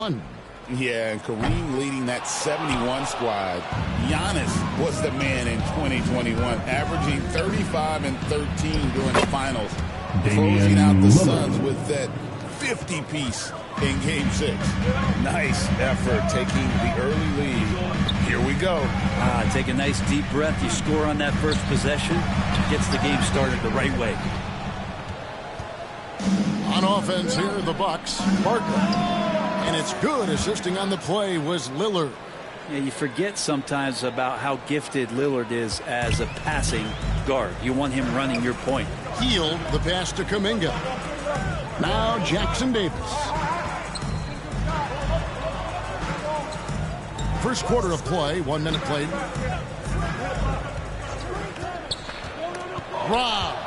Yeah, and Kareem leading that 71 squad. Giannis was the man in 2021, averaging 35 and 13 during the finals, closing out the Suns with that 50-piece in Game 6. Nice effort taking the early lead. Here we go. Take a nice deep breath. You score on that first possession. Gets the game started the right way. On offense here, the Bucks. Barker. And it's good. Assisting on the play was Lillard. Yeah, you forget sometimes about how gifted Lillard is as a passing guard. You want him running your point. Healed the pass to Kuminga. Now Jackson Davis. First quarter of play, 1 minute played. Rob.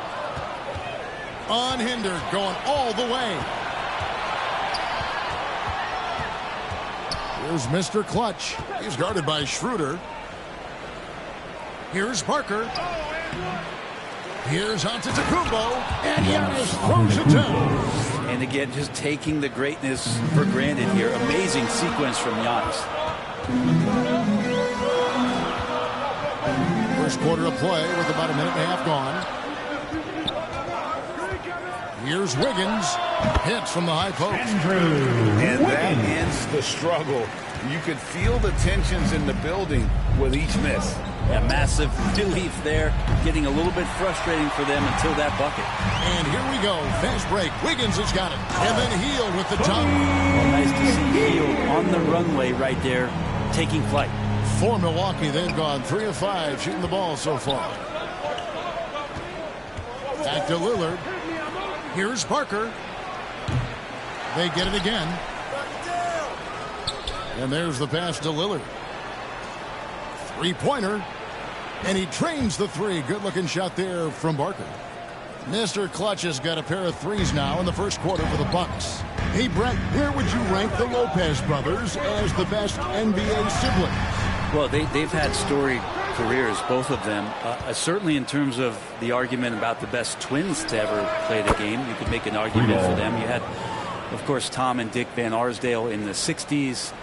Unhindered, going all the way. Here's Mr. Clutch. He's guarded by Schroeder. Here's Parker. Here's Antetokounmpo. And Giannis throws it down. And again, just taking the greatness for granted here. Amazing sequence from Giannis. First quarter of play with about a minute and a half gone. Here's Wiggins. Hits from the high post. And that ends the struggle. You could feel the tensions in the building with each miss. A massive relief there. Getting a little bit frustrating for them until that bucket. And here we go. Fast break. Wiggins has got it. And then Hield with the dunk. Well, nice to see Hield on the runway right there, taking flight. For Milwaukee, they've gone 3 of 5 shooting the ball so far. Back to Lillard. Here's Parker. They get it again. And there's the pass to Lillard. Three-pointer. And he trains the three. Good-looking shot there from Barker. Mr. Clutch has got a pair of threes now in the first quarter for the Bucks. Hey, Brett, where would you rank the Lopez brothers as the best NBA siblings? Well, they've had storied careers, both of them. Certainly in terms of the argument about the best twins to ever play the game, you could make an argument for them. You had, of course, Tom and Dick Van Arsdale in the 60s,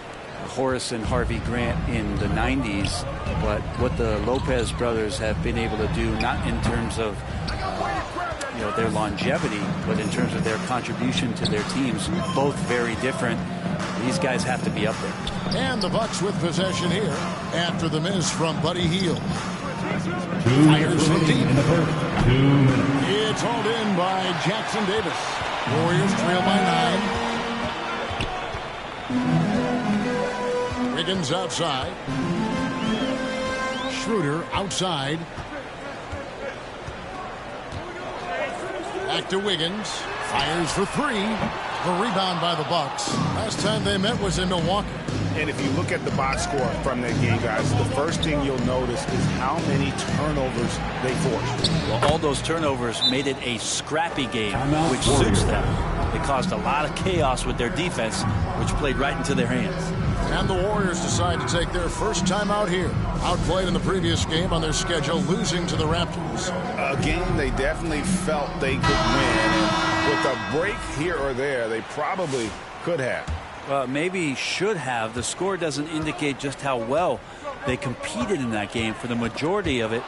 Horace and Harvey Grant in the 90s. But what the Lopez brothers have been able to do, not in terms of their longevity, but in terms of their contribution to their teams, both very different. These guys have to be up there. And the Bucks with possession here after the miss from Buddy Hield. Fires from deep. It's hauled in by Jackson Davis. Warriors trail by 9. Wiggins outside. Schroeder outside. Back to Wiggins. Fires for 3. The rebound by the Bucks. Last time they met was in Milwaukee. And if you look at the box score from that game, guys, the first thing you'll notice is how many turnovers they forced. Well, all those turnovers made it a scrappy game, which suits them. They caused a lot of chaos with their defense, which played right into their hands. And the Warriors decide to take their first time out here. Outplayed in the previous game on their schedule, losing to the Raptors. A game they definitely felt they could win. With a break here or there, they probably could have. Maybe should have. The score doesn't indicate just how well they competed in that game. For the majority of it,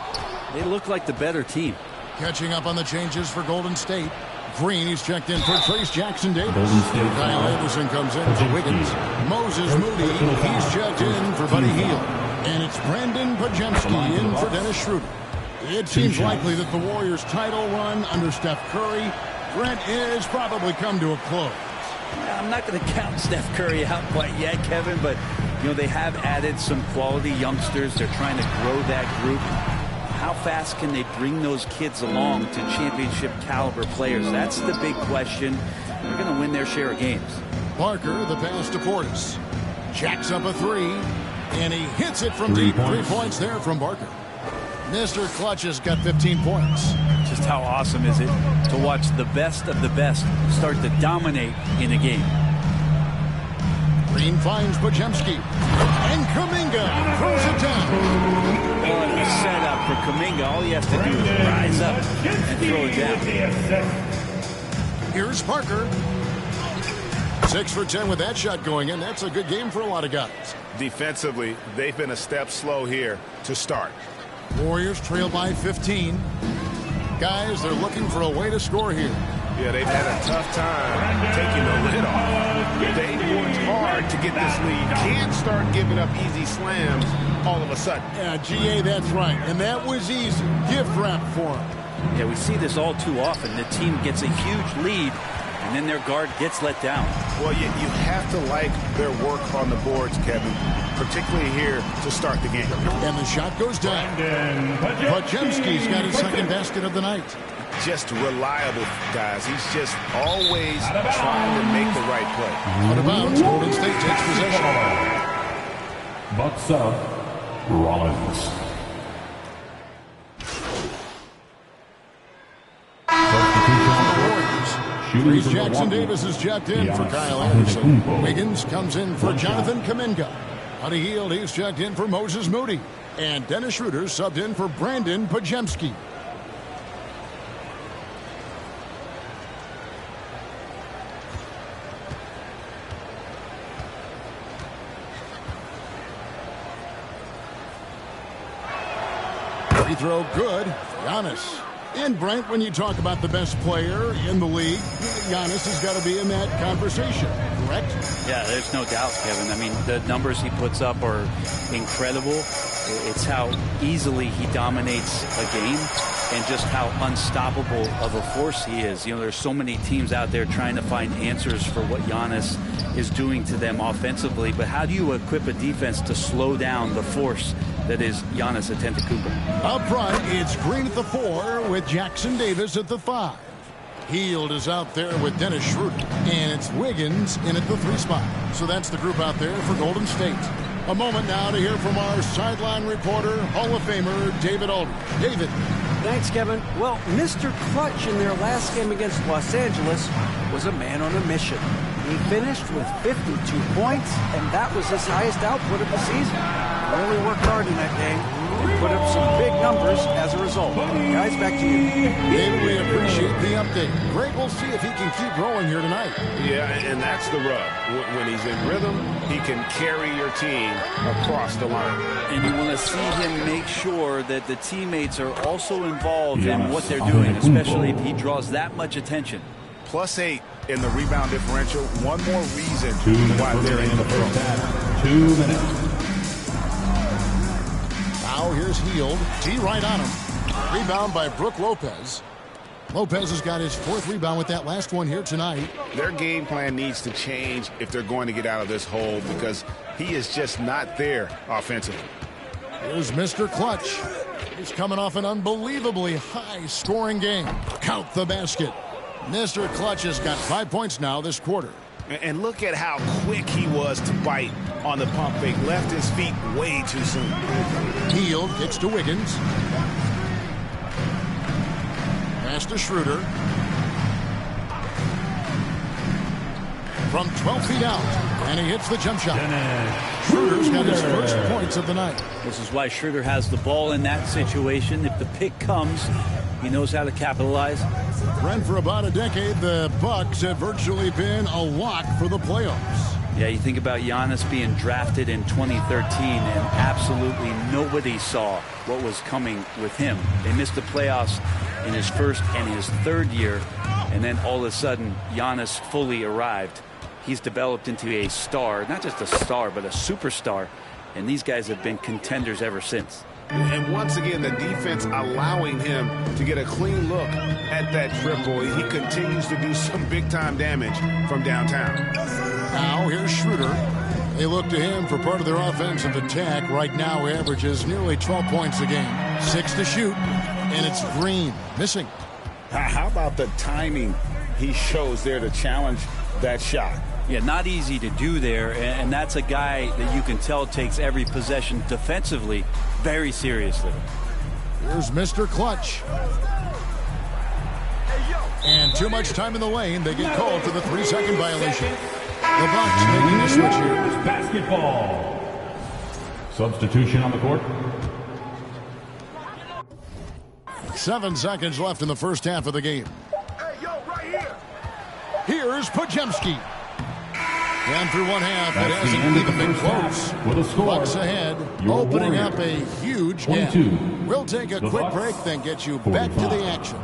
they look like the better team. Catching up on the changes for Golden State. Green, he's checked in for Trace Jackson Davis. Kyle Anderson comes in for Wiggins. Moses Moody, he's checked in for Buddy Hield. And it's Brandon Pajemski in for Dennis Schroeder. It seems likely that the Warriors' title run under Steph Curry, Brent, is probably come to a close. I'm not going to count Steph Curry out quite yet, Kevin, but they have added some quality youngsters. They're trying to grow that group. How fast can they bring those kids along to championship caliber players? That's the big question. They're going to win their share of games. Parker, the pass to Portis. Jacks up a 3, and he hits it from deep. 3 points there from Barker. Mr. Clutch has got 15 points. Just how awesome is it to watch the best of the best start to dominate in a game? Green finds Pajemski. And Kuminga throws it down. What a setup for Kuminga. All he has to do is rise up and throw it down. Here's Parker. 6 for 10 with that shot going in. That's a good game for a lot of guys. Defensively, they've been a step slow here to start. Warriors trail by 15. Guys, they're looking for a way to score here. Yeah, they've had a tough time taking the lid off. They worked hard to get this lead. Can't start giving up easy slams all of a sudden. Yeah, GA, that's right. And that was easy. Gift wrap for him. Yeah, we see this all too often. The team gets a huge lead, and then their guard gets let down. Well, you have to like their work on the boards, Kevin, particularly here to start the game. And the shot goes down. Podziemski's got his second basket of the night. Just reliable, guys. He's just always trying to make the right play. Out of bounds, Golden State takes possession. Bucks up, Rollins. Reece Jackson Davis is checked in for Kyle Anderson. Wiggins comes in for Jonathan Kuminga. Buddy Hield, he's checked in for Moses Moody. And Dennis Schroeder subbed in for Brandon Podziemski. Free throw good. Giannis. And Brent, when you talk about the best player in the league, Giannis has got to be in that conversation, correct? Yeah, there's no doubt, Kevin. I mean, the numbers he puts up are incredible. It's how easily he dominates a game and just how unstoppable of a force he is. You know, there's so many teams out there trying to find answers for what Giannis is doing to them offensively. But how do you equip a defense to slow down the force that is Giannis Antetokounmpo? Up front, it's Green at the 4 with Jackson Davis at the 5. Hield is out there with Dennis Schroeder. And it's Wiggins in at the 3 spot. So that's the group out there for Golden State. A moment now to hear from our sideline reporter, Hall of Famer David Aldridge. David. Thanks, Kevin. Well, Mr. Clutch in their last game against Los Angeles was a man on a mission. He finished with 52 points, and that was his highest output of the season. Really worked hard in that game and put up some big numbers as a result. Guys, back to you. David, we appreciate the update. Great, we'll see if he can keep rolling here tonight. Yeah, and that's the rub. When he's in rhythm, he can carry your team across the line. And you want to see him make sure that the teammates are also involved in what they're doing, especially if he draws that much attention. +8 in the rebound differential. One more reason why they're in the first half. 2 minutes. Now here's Hield. T right on him. Rebound by Brook Lopez. Lopez has got his 4th rebound with that last one here tonight. Their game plan needs to change if they're going to get out of this hole because he is just not there offensively. Here's Mr. Clutch. He's coming off an unbelievably high-scoring game. Count the basket. Mr. Clutch has got 5 points now this quarter. And look at how quick he was to bite on the pump fake. Left his feet way too soon. Hield kicks to Wiggins. Pass to Schroeder. From 12 feet out. And he hits the jump shot. Schroeder's got his first points of the night. This is why Schroeder has the ball in that situation. If the pick comes, he knows how to capitalize. Brent, for about a decade, the Bucks have virtually been a lock for the playoffs. Yeah, you think about Giannis being drafted in 2013, and absolutely nobody saw what was coming with him. They missed the playoffs in his first and his 3rd year, and then all of a sudden, Giannis fully arrived. He's developed into a star, not just a star, but a superstar, and these guys have been contenders ever since. And once again, the defense allowing him to get a clean look at that triple. He continues to do some big-time damage from downtown. Now here's Schroeder. They look to him for part of their offensive attack. Right now, he averages nearly 12 points a game. 6 to shoot, and it's Green missing. How about the timing he shows there to challenge that shot? Yeah, not easy to do there, and that's a guy that you can tell takes every possession defensively very seriously. Here's Mr. Clutch. And too much time in the lane. They get called for the 3-second violation. The Bucks making a switch here. Basketball. Substitution on the court. 7 seconds left in the first half of the game. Hey, yo, right here. Here's Podziemski. And through one half, That's it the hasn't end of even the been first close. half with a score. Bucks ahead, Your opening Warriors, up a huge gap. 22. We'll take a The quick Bucks, break, then get you back to 45. the action.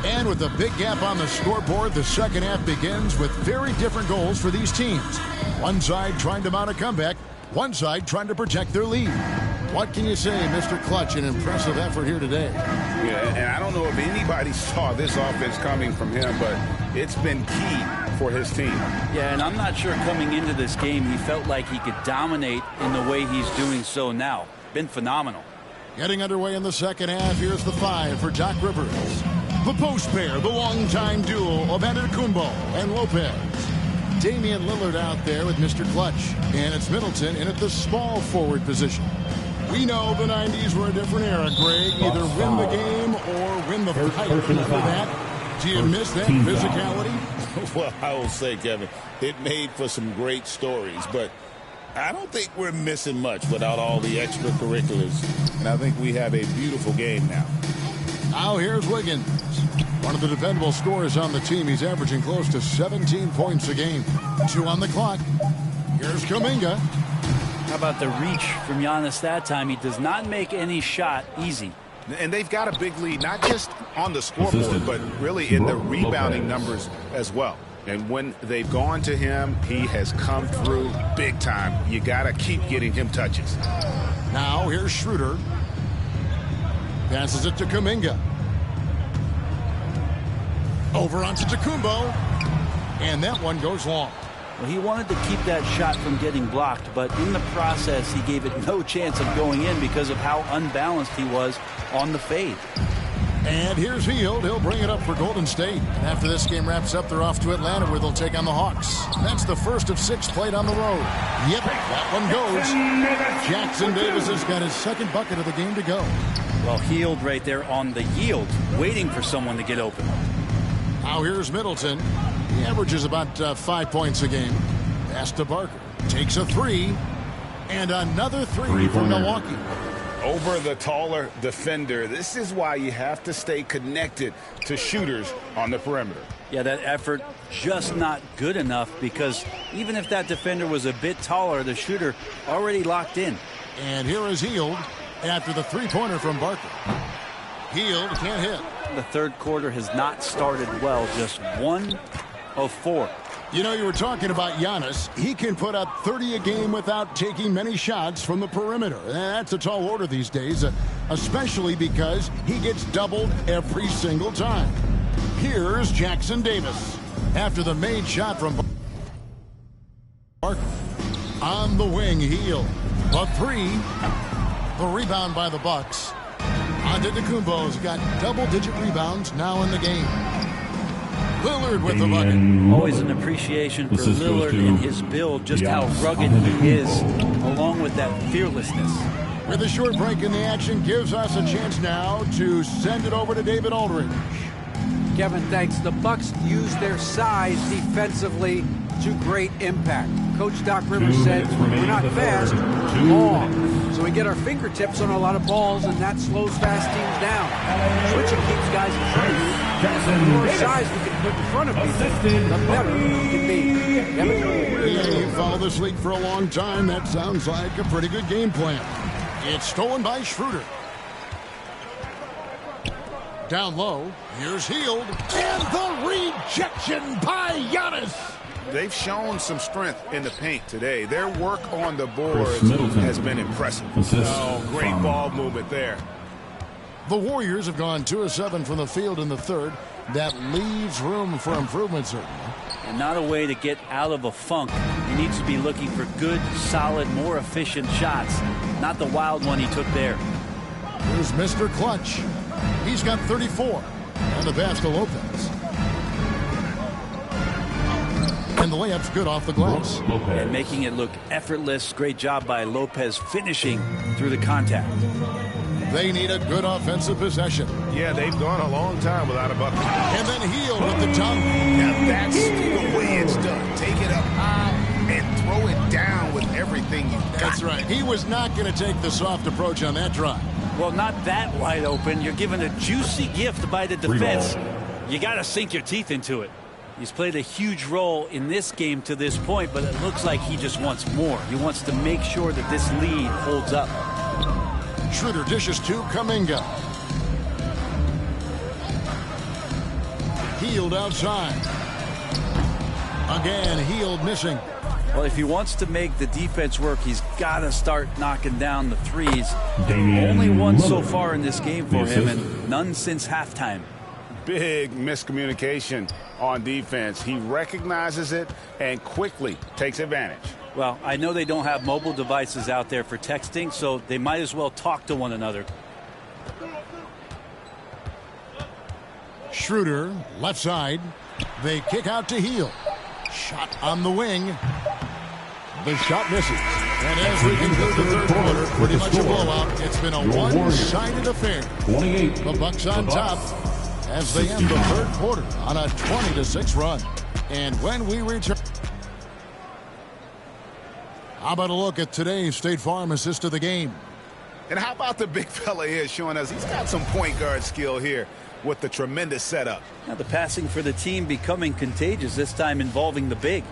And with a big gap on the scoreboard, the second half begins with very different goals for these teams. One side trying to mount a comeback, one side trying to protect their lead. What can you say, Mr. Clutch? An impressive effort here today. Yeah, and I don't know if anybody saw this offense coming from him, but it's been key for his team. Yeah, and I'm not sure coming into this game he felt like he could dominate in the way he's doing so now. Been phenomenal. Getting underway in the second half, here's the 5 for Doc Rivers. The post pair, the longtime duo of Antetokounmpo and Lopez. Damian Lillard out there with Mr. Clutch. And it's Middleton in at the small forward position. We know the 90s were a different era, Greg. Either win the game or win the fight. Remember that? Do you miss that physicality? Well, I will say, Kevin, it made for some great stories, but I don't think we're missing much without all the extracurriculars. And I think we have a beautiful game now. Now here's Wiggins. One of the dependable scorers on the team. He's averaging close to 17 points a game. 2 on the clock. Here's Kuminga. How about the reach from Giannis that time? He does not make any shot easy. And they've got a big lead, not just on the scoreboard, but really in the rebounding numbers as well. And when they've gone to him, he has come through big time. You got to keep getting him touches. Now here's Schroeder. Passes it to Kuminga. Over onto Antetokounmpo. And that one goes long. Well, he wanted to keep that shot from getting blocked, but in the process, he gave it no chance of going in because of how unbalanced he was on the fade. And here's Hield. He'll bring it up for Golden State. After this game wraps up, they're off to Atlanta where they'll take on the Hawks. That's the first of 6 played on the road. Yep, that one goes. Jackson Davis has got his second bucket of the game to go. Well, Hield right there on the yield, waiting for someone to get open. Now here's Middleton. He averages about 5 points a game. Pass to Barker. Takes a 3. And another 3 for Milwaukee. Over the taller defender. This is why you have to stay connected to shooters on the perimeter. Yeah, that effort just not good enough because even if that defender was a bit taller, the shooter already locked in. And here is Hield after the three-pointer from Barker. Hield can't hit. The third quarter has not started well, just 1 of 4. You know, you were talking about Giannis. He can put up 30 a game without taking many shots from the perimeter. That's a tall order these days, especially because he gets doubled every single time. Here's Jackson Davis after the made shot from Barker. On the wing, Hield. A 3. The rebound by the Bucks. Antetokounmpo's got double-digit rebounds now in the game. Lillard with the bucket. Always an appreciation for Lillard and his build, just how rugged he is, along with that fearlessness. With a short break in the action, gives us a chance now to send it over to David Aldridge. Kevin, thanks. The Bucks use their size defensively to great impact. Coach Doc Rivers said, we're not fast, long. So we get our fingertips on a lot of balls, and that slows fast teams down. Switching keeps guys in front of you. And the more size we can put in front of people, the better it can be. Kevin? Yeah, you follow this league for a long time. That sounds like a pretty good game plan. It's stolen by Schroeder. Down low, here's Hield. And the rejection by Giannis. They've shown some strength in the paint today. Their work on the boards has been impressive. Oh, great ball movement there. The Warriors have gone 2 of 7 from the field in the third. That leaves room for improvement, certainly. And not a way to get out of a funk. He needs to be looking for good, solid, more efficient shots. Not the wild one he took there. Here's Mr. Clutch. He's got 34. And the pass to Lopez. And the layup's good off the glass. And making it look effortless. Great job by Lopez finishing through the contact. They need a good offensive possession. Yeah, they've gone a long time without a bucket. And then Hield with the dunk. Now that's the way it's done. Take it up high throw it down with everything you got. That's right. He was not going to take the soft approach on that drive. Well, not that wide open. You're given a juicy gift by the defense. You got to sink your teeth into it. He's played a huge role in this game to this point, but it looks like he just wants more. He wants to make sure that this lead holds up. Schroeder dishes to Kuminga. Hield outside. Again, Hield missing. Well, if he wants to make the defense work, he's got to start knocking down the threes. Only one so far in this game for him, and none since halftime. Big miscommunication on defense. He recognizes it and quickly takes advantage. Well, I know they don't have mobile devices out there for texting, so they might as well talk to one another. Schroeder, left side. They kick out to Hield. Shot on the wing. The shot misses. And as we conclude the third quarter, pretty much a blowout. It's been a one-sided affair. 28. The Bucks on top as they end the third quarter on a 20-6 run. And when we return, how about a look at today's State Farm assist of the game? And how about the big fella here showing us he's got some point guard skill here with the tremendous setup. Now the passing for the team becoming contagious, this time involving the big.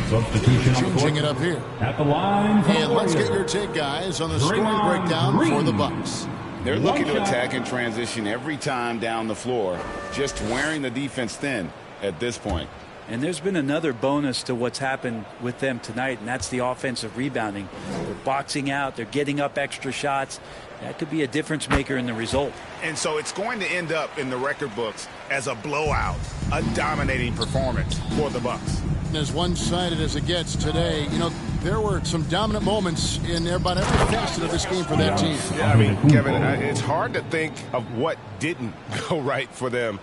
Substitution on the Changing court. it up here. At the line. And let's get your take, guys, on the scoring breakdown for the Bucks. They're looking to attack and transition every time down the floor, just wearing the defense thin at this point. And there's been another bonus to what's happened with them tonight, and that's the offensive rebounding. They're boxing out. They're getting up extra shots. That could be a difference maker in the result. And so it's going to end up in the record books as a blowout, a dominating performance for the Bucks. As one-sided as it gets today, you know, there were some dominant moments in about every facet of this game for that team. Yeah, I mean, Kevin, it's hard to think of what didn't go right for them.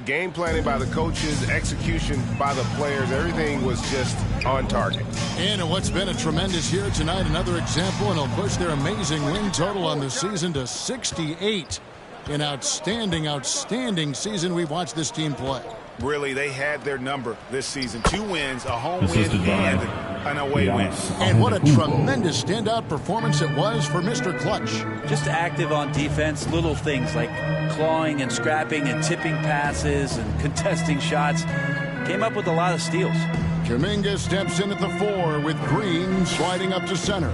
Game planning by the coaches, execution by the players, everything was just on target. And what's been a tremendous year tonight, another example, and it'll push their amazing win total on the season to 68. An outstanding, outstanding season we've watched this team play. Really, they had their number this season. 2 wins, a home win, and an away win. And what a tremendous standout performance it was for Mr. Clutch. Just active on defense, little things like clawing and scrapping and tipping passes and contesting shots. Came up with a lot of steals. Kuminga steps in at the 4 with Green sliding up to center.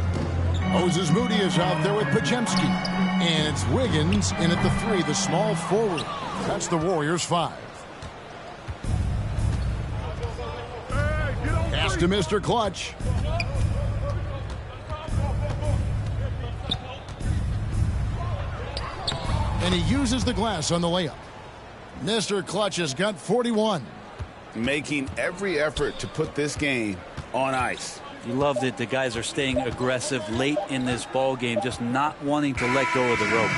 Moses Moody is out there with Podziemski. And it's Wiggins in at the 3, the small forward. That's the Warriors 5. Pass to Mr. Clutch. And he uses the glass on the layup. Mr. Clutch has got 41. Making every effort to put this game on ice. You loved it. The guys are staying aggressive late in this ball game, just not wanting to let go of the rope.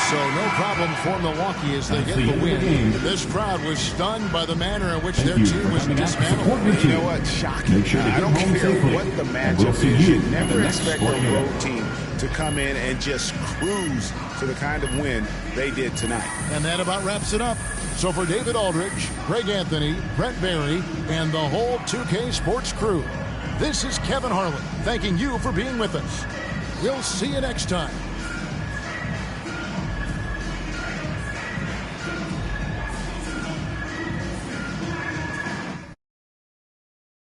So no problem for Milwaukee as they get the win. This crowd was stunned by the manner in which their team was dismantled. You know what? Shocking. I don't care what the matchup is. You never expect a road team to come in and just cruise to the kind of win they did tonight. And that about wraps it up. So for David Aldridge, Greg Anthony, Brent Barry, and the whole 2K Sports crew, this is Kevin Harlan thanking you for being with us. We'll see you next time.